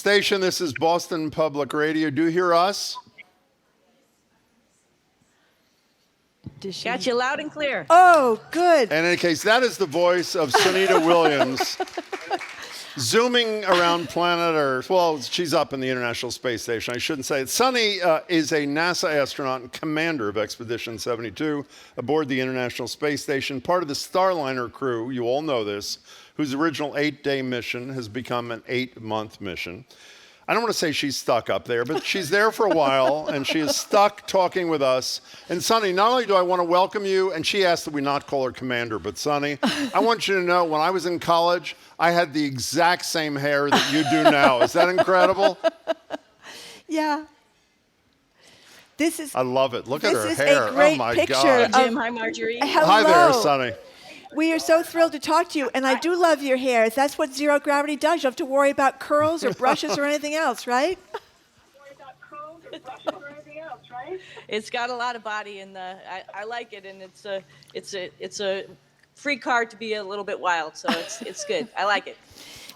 station. This is Boston Public Radio. Do you hear us? Got you loud and clear. Oh, good. In any case, that is the voice of Sunita Williams zooming around planet Earth. Well, she's up in the International Space Station. I shouldn't say it. Sunny is a NASA astronaut and commander of Expedition 72 aboard the International Space Station, part of the Starliner crew, you all know this, whose original 8-day mission has become an 8-month mission. I don't want to say she's stuck up there, but she's there for a while, and she is stuck talking with us. And Sunny, not only do I want to welcome you, and she asked that we not call her commander, but Sunny, I want you to know, when I was in college, I had the exact same hair that you do now. Is that incredible? Yeah. This is. I love it. Look at her hair. This is a great oh my picture. God. Hi, Jim. Hi, Marjorie. Hello. Hi there, Sunny. We are so thrilled to talk to you, and I do love your hair. That's what zero gravity does. You don't have to worry about curls or brushes or anything else, right? It's got a lot of body, and I like it, and it's a free card to be a little bit wild, so it's good. I like it.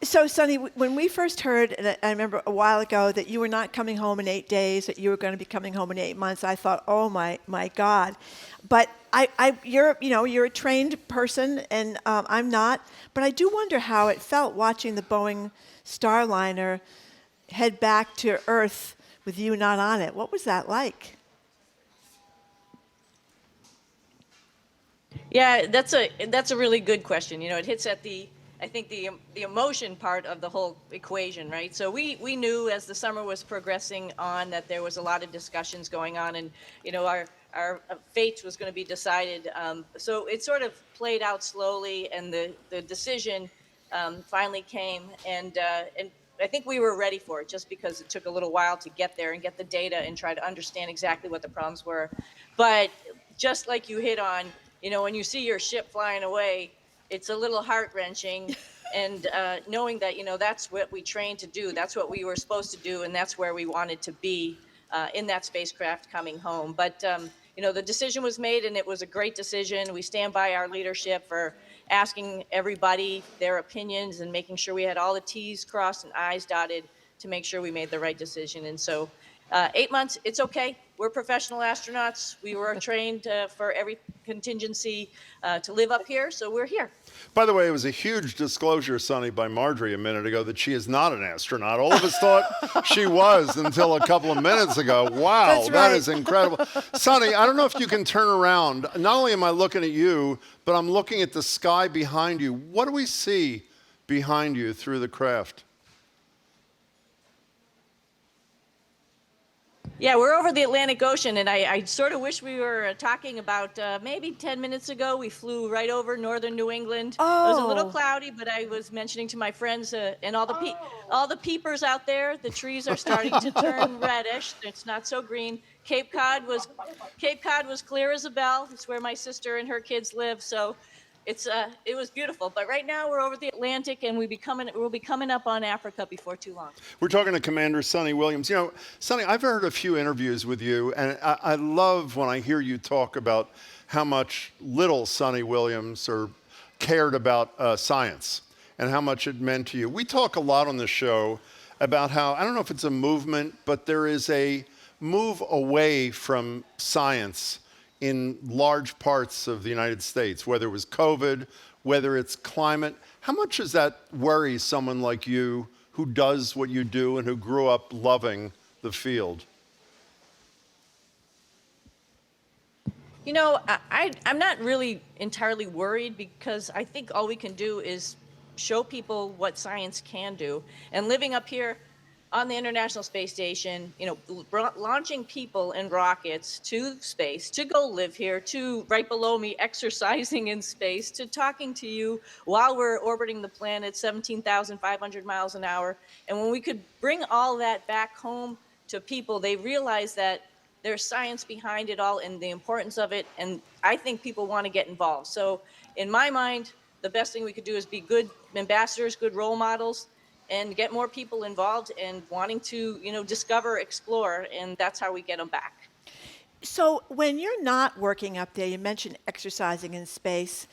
So, Sunny, when we first heard, and I remember a while ago, that you were not coming home in 8 days, that you were going to be coming home in 8 months, I thought, oh my God. But you're a trained person, and I'm not. But I do wonder how it felt watching the Boeing Starliner head back to Earth with you not on it. What was that like? Yeah, that's a really good question. You know, it hits at the emotion part of the whole equation, right? So we knew as the summer was progressing on that there was a lot of discussions going on, and you know our fate was going to be decided. So it sort of played out slowly, and the decision finally came, and I think we were ready for it, just because it took a little while to get there and get the data and try to understand exactly what the problems were. But just like you hit on, you know, when you see your ship flying away, it's a little heart-wrenching, and knowing that, you know, that's what we trained to do, that's what we were supposed to do, and that's where we wanted to be in that spacecraft coming home. But, you know, the decision was made, and it was a great decision. We stand by our leadership for asking everybody their opinions and making sure we had all the T's crossed and I's dotted to make sure we made the right decision. And so 8 months, it's okay. We're professional astronauts. We were trained for every contingency to live up here, so we're here. By the way, it was a huge disclosure, Sunny, by Marjorie a minute ago that she is not an astronaut. All of us thought she was until a couple of minutes ago. Wow, That's right. That is incredible. Sunny, I don't know if you can turn around. Not only am I looking at you, but I'm looking at the sky behind you. What do we see behind you through the craft? Yeah, we're over the Atlantic Ocean, and I sort of wish we were talking about maybe 10 minutes ago. We flew right over northern New England. Oh. It was a little cloudy, but I was mentioning to my friends and all the peepers out there, the trees are starting to turn reddish. It's not so green. Cape Cod was clear as a bell. It's where my sister and her kids live, so it was beautiful. But right now we're over the Atlantic, and we'll be coming up on Africa before too long. We're talking to Commander Sunny Williams. You know, Sunny, I've heard a few interviews with you, and I love when I hear you talk about how much little Sunny Williams cared about science and how much it meant to you. We talk a lot on the show about how, I don't know if it's a movement, but there is a move away from science in large parts of the United States, whether it was COVID, whether it's climate. How much does that worry someone like you who does what you do and who grew up loving the field? You know, I'm not really entirely worried, because I think all we can do is show people what science can do. And living up here on the International Space Station, you know, launching people and rockets to space, to go live here, to right below me exercising in space, to talking to you while we're orbiting the planet 17,500 miles an hour. And when we could bring all that back home to people, they realize that there's science behind it all and the importance of it. And I think people want to get involved. So in my mind, the best thing we could do is be good ambassadors, good role models, and get more people involved and wanting to, you know, discover, explore, and that's how we get them back. So when you're not working up there, you mentioned exercising in space.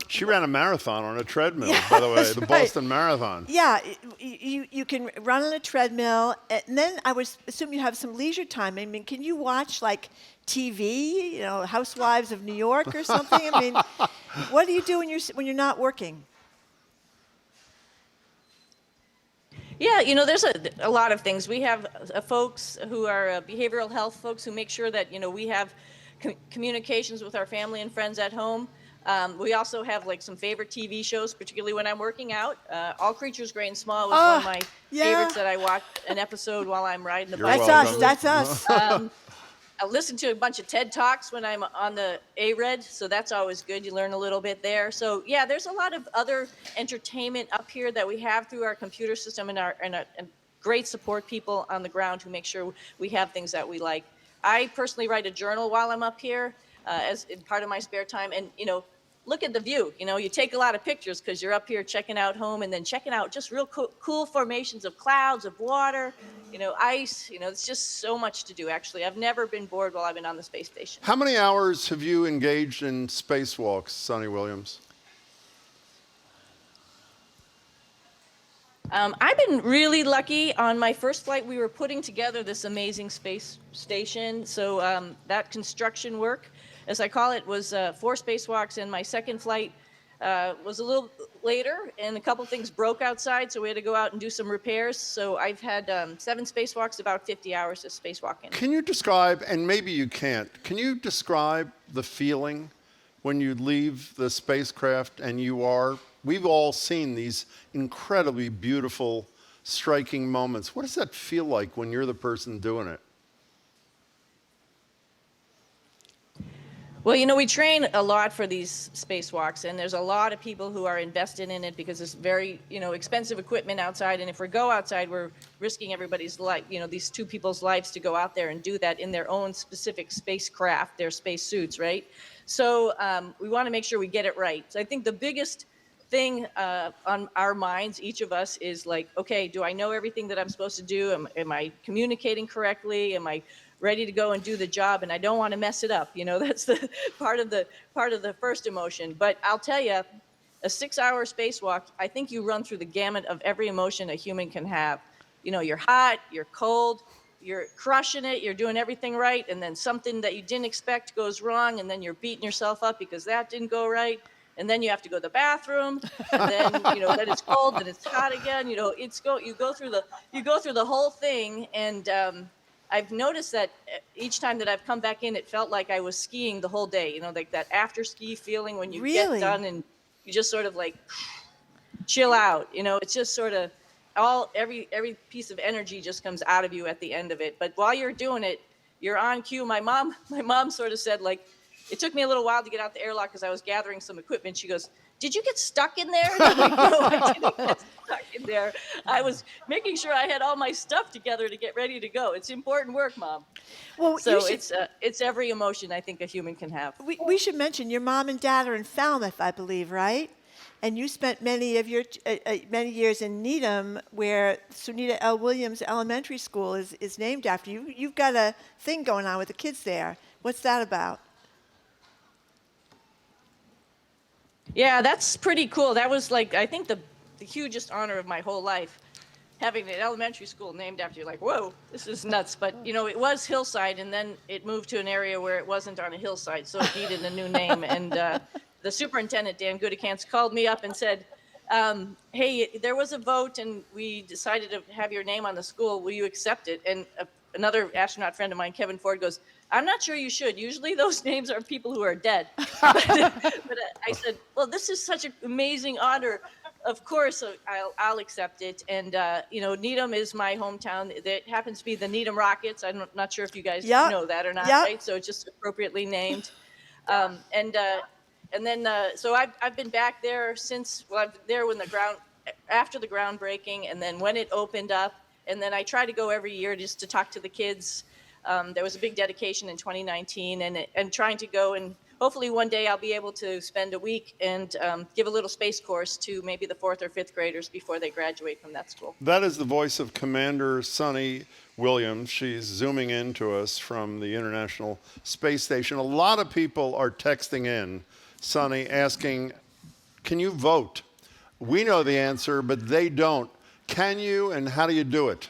She ran a marathon on a treadmill, by the way, that's the right. Boston Marathon. Yeah, you can run on a treadmill, and then I would assume you have some leisure time. I mean, can you watch like TV, Housewives of New York or something? I mean, what do you do when you're not working? Yeah, there's a lot of things. We have folks who are behavioral health folks who make sure that, we have communications with our family and friends at home. We also have like some favorite TV shows, particularly when I'm working out. All Creatures Great and Small was one of my favorites that I watch an episode while I'm riding the You're bike. welcome. That's us. I listen to a bunch of TED Talks when I'm on the ARED, so that's always good. You learn a little bit there. So yeah, there's a lot of other entertainment up here that we have through our computer system and and great support people on the ground who make sure we have things that we like. I personally write a journal while I'm up here as in part of my spare time, and look at the view. You take a lot of pictures because you're up here checking out home and then checking out just real cool formations of clouds, of water, ice. It's just so much to do, actually. I've never been bored while I've been on the space station. How many hours have you engaged in spacewalks, Sunny Williams? I've been really lucky. On my first flight, we were putting together this amazing space station. So that construction work, as I call it, was 4 spacewalks, and my second flight was a little later, and a couple things broke outside, so we had to go out and do some repairs. So I've had 7 spacewalks, about 50 hours of spacewalking. Can you describe, and maybe you can't, can you describe the feeling when you leave the spacecraft and we've all seen these incredibly beautiful, striking moments. What does that feel like when you're the person doing it? Well, we train a lot for these spacewalks, and there's a lot of people who are invested in it because it's very, expensive equipment outside. And if we go outside, we're risking everybody's life, these 2 people's lives to go out there and do that in their own specific spacecraft, their space suits, right? So we want to make sure we get it right. So I think the biggest thing on our minds, each of us, is like, okay, do I know everything that I'm supposed to do? Am I communicating correctly? Am I ready to go and do the job? And I don't want to mess it up. That's the part of the first emotion. But I'll tell you, a 6-hour spacewalk, I think you run through the gamut of every emotion a human can have. You're hot, you're cold, you're crushing it, you're doing everything right, and then something that you didn't expect goes wrong, and then you're beating yourself up because that didn't go right. And then you have to go to the bathroom, and then then it's cold, then it's hot again. You go through the whole thing, and I've noticed that each time that I've come back in, it felt like I was skiing the whole day. Like that after ski feeling when you Really? get done and you just sort of like chill out. It's just sort of every piece of energy just comes out of you at the end of it. But while you're doing it, you're on cue. My mom sort of said, like, it took me a little while to get out the airlock because I was gathering some equipment. She goes, "Did you get stuck in there?" And I'm like, "No, I didn't get stuck in there. I was making sure I had all my stuff together to get ready to go. It's important work, Mom." Well, So you should, it's every emotion I think a human can have. we should mention your mom and dad are in Falmouth, I believe, right? And you spent many years in Needham, where Sunita L. Williams Elementary School is named after you. You've got a thing going on with the kids there. What's that about? Yeah, that's pretty cool. That was like, I think the hugest honor of my whole life, having an elementary school named after you. Like, whoa, this is nuts. But, it was Hillside, and then it moved to an area where it wasn't on a hillside, so it needed a new name. And the superintendent, Dan Goodicants, called me up and said, hey, there was a vote, and we decided to have your name on the school. Will you accept it? And another astronaut friend of mine, Kevin Ford, goes, "I'm not sure you should. Usually those names are people who are dead." but I said, well, this is such an amazing honor. Of course, I'll accept it. And, Needham is my hometown. It happens to be the Needham Rockets. I'm not sure if you guys know that or not, right? So it's just appropriately named. So I've been back there since, I've been there after the groundbreaking, and then when it opened up. And then I try to go every year just to talk to the kids. There was a big dedication in 2019, and trying to go and hopefully one day I'll be able to spend a week and give a little space course to maybe the 4th or 5th graders before they graduate from that school. That is the voice of Commander Sunny Williams. She's zooming in to us from the International Space Station. A lot of people are texting in, Sunny, asking, can you vote? We know the answer, but they don't. Can you, and how do you do it?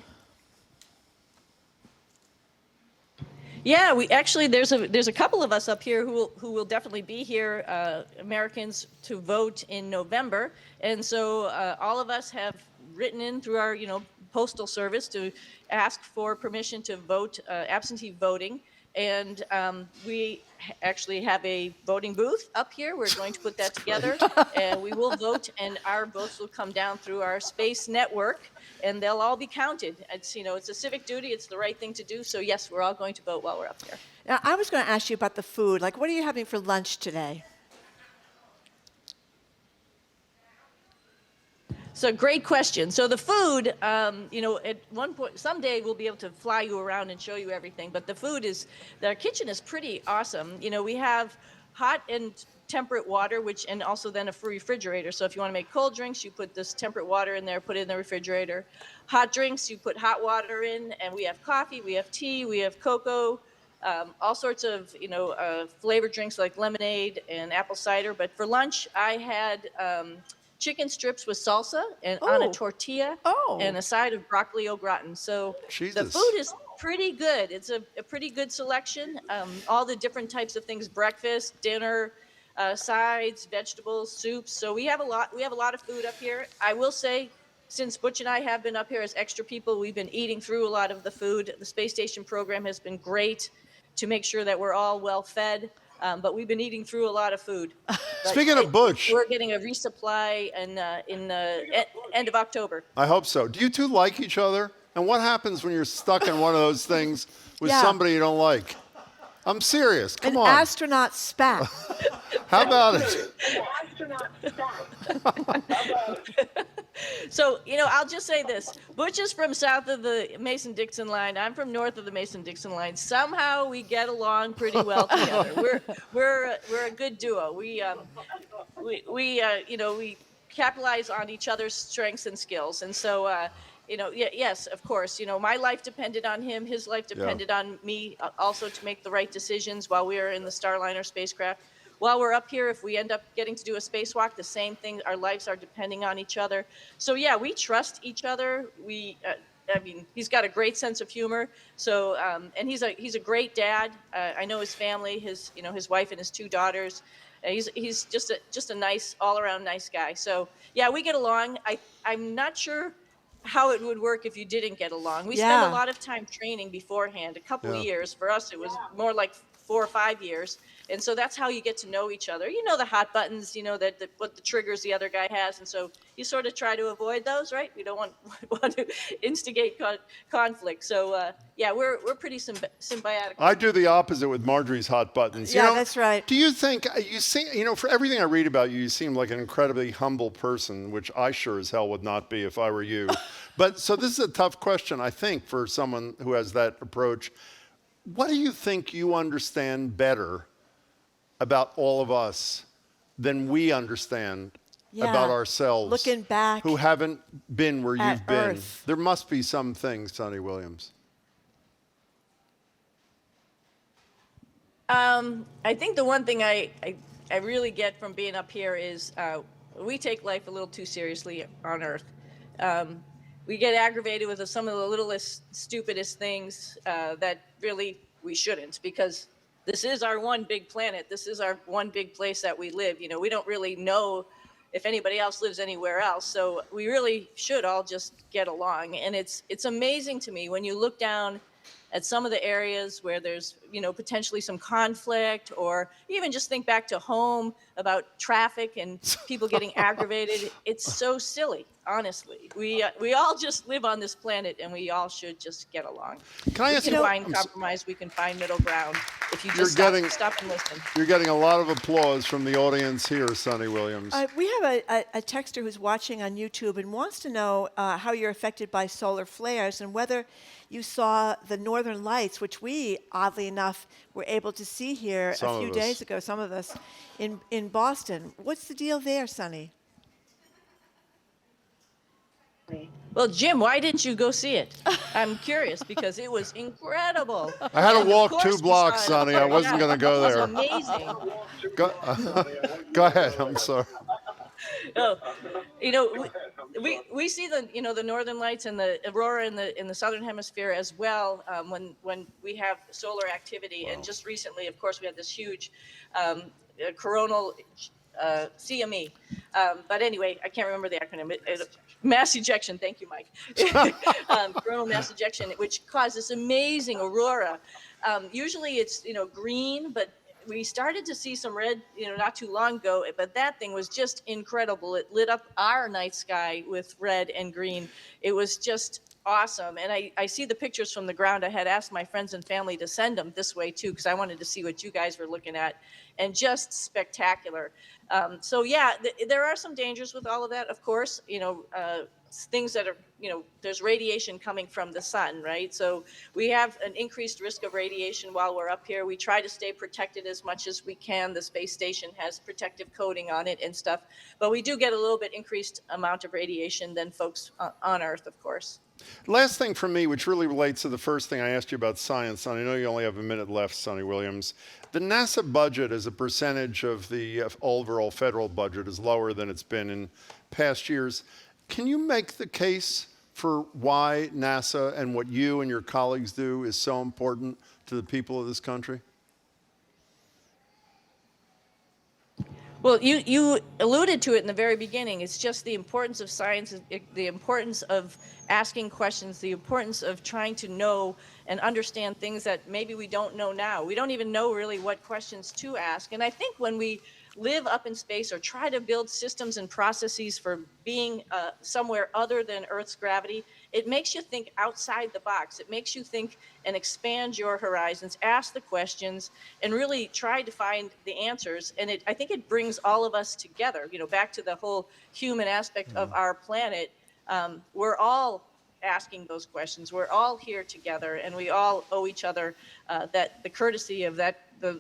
Yeah, we actually there's a couple of us up here who will definitely be here, Americans, to vote in November, and so all of us have written in through our postal service to ask for permission to vote, absentee voting, and we actually have a voting booth up here. We're going to put that together, and we will vote, and our votes will come down through our space network, and they'll all be counted. It's it's a civic duty. It's the right thing to do. So yes, we're all going to vote while we're up here. Now, I was going to ask you about the food. Like, what are you having for lunch today? So great question. So the food, at one point, someday we'll be able to fly you around and show you everything. But the food the kitchen is pretty awesome. We have hot and temperate water, and also then a refrigerator. So if you want to make cold drinks, you put this temperate water in there, put it in the refrigerator. Hot drinks, you put hot water in, and we have coffee, we have tea, we have cocoa, all sorts of, flavored drinks like lemonade and apple cider. But for lunch, I had chicken strips with salsa and on a tortilla and a side of broccoli au gratin. So the food is pretty good. It's a pretty good selection. All the different types of things: breakfast, dinner, sides, vegetables, soups. So we have a lot of food up here. I will say, since Butch and I have been up here as extra people, we've been eating through a lot of the food. The space station program has been great to make sure that we're all well fed. But we've been eating through a lot of food. Speaking of Butch, we're getting a resupply in end of October. I hope so. Do you two like each other? And what happens when you're stuck in one of those things with somebody you don't like? I'm serious. Come on. An astronaut spat. How about it? So, I'll just say this. Butch is from south of the Mason-Dixon line. I'm from north of the Mason-Dixon line. Somehow we get along pretty well together. We're a good duo. We capitalize on each other's strengths and skills. And so, yes, of course, my life depended on him. His life depended on me also to make the right decisions while we were in the Starliner spacecraft. While we're up here, if we end up getting to do a spacewalk, the same thing. Our lives are depending on each other. So yeah, we trust each other. He's got a great sense of humor. So and he's a great dad. I know his family, his wife and his 2 daughters. He's just a nice, all around nice guy. So yeah, we get along. I'm not sure how it would work if you didn't get along. We spend a lot of time training beforehand. A couple of years. For us, it was more like 4 or 5 years. And so that's how you get to know each other. The hot buttons, what the triggers the other guy has. And so you sort of try to avoid those, right? We don't want to instigate conflict. So, we're pretty symbiotic. I do the opposite with Marjorie's hot buttons. That's right. Do you think, for everything I read about you, you seem like an incredibly humble person, which I sure as hell would not be if I were you. But so this is a tough question, I think, for someone who has that approach. What do you think you understand better about all of us than we understand about ourselves? Looking back, who haven't been where you've been. Earth. There must be some things, Sunny Williams. I think the one thing I really get from being up here is we take life a little too seriously on Earth. We get aggravated with some of the littlest, stupidest things that really we shouldn't, because this is our one big planet. This is our one big place that we live. We don't really know if anybody else lives anywhere else. So we really should all just get along. And it's amazing to me when you look down at some of the areas where there's, potentially some conflict, or even just think back to home about traffic and people getting aggravated. It's so silly. honestly. We all just live on this planet, and we all should just get along. Can I We ask can you? find compromise. We can find middle ground if you You're just stop, getting- stop and listen. You're getting a lot of applause from the audience here, Sunny Williams. We have a texter who's watching on YouTube and wants to know how you're affected by solar flares and whether you saw the northern lights, which we, oddly enough, were able to see here Some a few of us. days ago, some of us, in Boston. What's the deal there, Sonny? Well, Jim, why didn't you go see it? I'm curious because it was incredible. I had to And of walk course 2 we blocks, saw it. Sonny. I wasn't Yeah, going to go it was there. amazing. Go ahead. I'm sorry. Oh, we see the northern lights and the aurora in the southern hemisphere as well when we have solar activity. And just recently, of course, we had this huge coronal CME. But anyway, I can't remember the acronym. Mass ejection. Thank you, Mike. Coronal mass ejection, which caused this amazing aurora. Usually it's green, but we started to see some red, not too long ago, but that thing was just incredible. It lit up our night sky with red and green. It was just awesome. And I see the pictures from the ground. I had asked my friends and family to send them this way too, because I wanted to see what you guys were looking at, and just spectacular. So yeah, there are some dangers with all of that, of course, things that are, there's radiation coming from the sun, right? So we have an increased risk of radiation while we're up here. We try to stay protected as much as we can. The space station has protective coating on it and stuff, but we do get a little bit increased amount of radiation than folks on Earth, of course. Last thing from me, which really relates to the first thing I asked you about science, and I know you only have a minute left, Sunny Williams. The NASA budget as a percentage of the overall federal budget is lower than it's been in past years. Can you make the case for why NASA and what you and your colleagues do is so important to the people of this country? Well, you alluded to it in the very beginning. It's just the importance of science, the importance of asking questions, the importance of trying to know and understand things that maybe we don't know now. We don't even know really what questions to ask. And I think when we live up in space or try to build systems and processes for being somewhere other than Earth's gravity, it makes you think outside the box. It makes you think and expand your horizons, ask the questions, and really try to find the answers. And I think it brings all of us together, back to the whole human aspect of our planet. We're all asking those questions. We're all here together, and we all owe each other that the courtesy of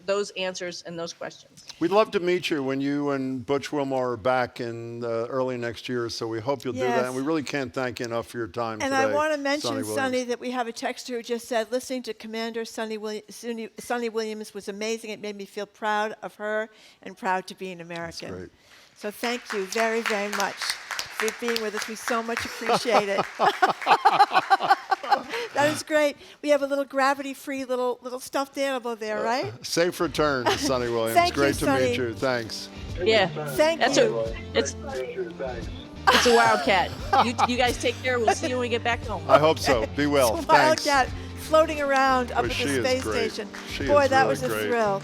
those answers and those questions. We'd love to meet you when you and Butch Wilmore are back in early next year, so we hope you'll do that. Yes. And we really can't thank you enough for your time And today, I want to mention, Sunny Williams. Sonny, that we have a texter who just said, listening to Commander Sunny Williams was amazing. It made me feel proud of her and proud to be an American. great. So thank you very, very much for being with us. We so much appreciate it. That is great. We have a little gravity-free little stuffed animal there, right? Safe return, Sunny Williams. Thank you, Great to Sunny. meet you. Thanks. Yeah, Thank that's you. it's a wildcat. You guys take care. We'll see you when we get back home. I hope so. Be well. It's a Thanks. wildcat floating around up But at she the is space great. station. She Boy, is that really was a great. thrill.